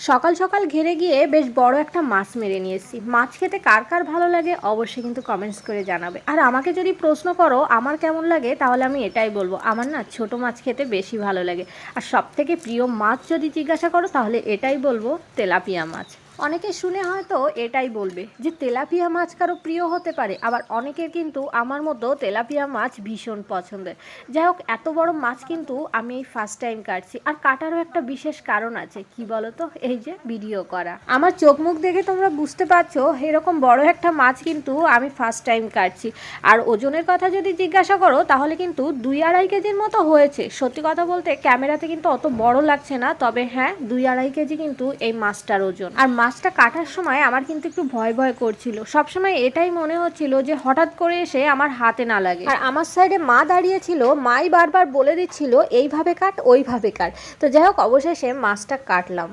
সকাল সকাল ঘেরে গিয়ে বেশ বড় একটা মাছ মেরে নিয়ে এসেছি। মাছ খেতে কার কার ভালো লাগে অবশ্যই কিন্তু কমেন্টস করে জানাবে। আর আমাকে যদি প্রশ্ন করো আমার কেমন লাগে, তাহলে আমি এটাই বলবো, আমার না ছোট মাছ খেতে বেশি ভালো লাগে। আর সব থেকে প্রিয় মাছ যদি জিজ্ঞাসা করো তাহলে এটাই বলবো, তেলাপিয়া মাছ। অনেকে শুনে হয়তো এটাই বলবে যে তেলাপিয়া মাছ কারো প্রিয় হতে পারে, আবার অনেকের কিন্তু আমার মতো তেলাপিয়া মাছ ভীষণ পছন্দের। যাই হোক, এত বড় মাছ কিন্তু আমি এই ফার্স্ট টাইম কাটছি। আর কাটারও একটা বিশেষ কারণ আছে, কি বলো তো, এই যে ভিডিও করা। আমার চোখ মুখ দেখে তোমরা বুঝতে পারছো এরকম বড় একটা মাছ কিন্তু আমি ফার্স্ট টাইম কাটছি। আর ওজনের কথা যদি জিজ্ঞাসা করো তাহলে কিন্তু 2-2.5 কেজির মতো হয়েছে। সত্যি কথা বলতে ক্যামেরাতে কিন্তু অত বড় লাগছে না, তবে হ্যাঁ 2-2.5 কেজি কিন্তু এই মাছটার ওজন। আর মাছটা কাটার সময় আমার কিন্তু একটু ভয় ভয় করছিল, সবসময় এটাই মনে হচ্ছিল যে হঠাৎ করে এসে আমার হাতে না লাগে। আর আমার সাইডে মা দাঁড়িয়ে ছিল, মাই বারবার বলে দিচ্ছিল এইভাবে কাট ওইভাবে কাট। তো যাই হোক, অবশেষে মাছটা কাটলাম।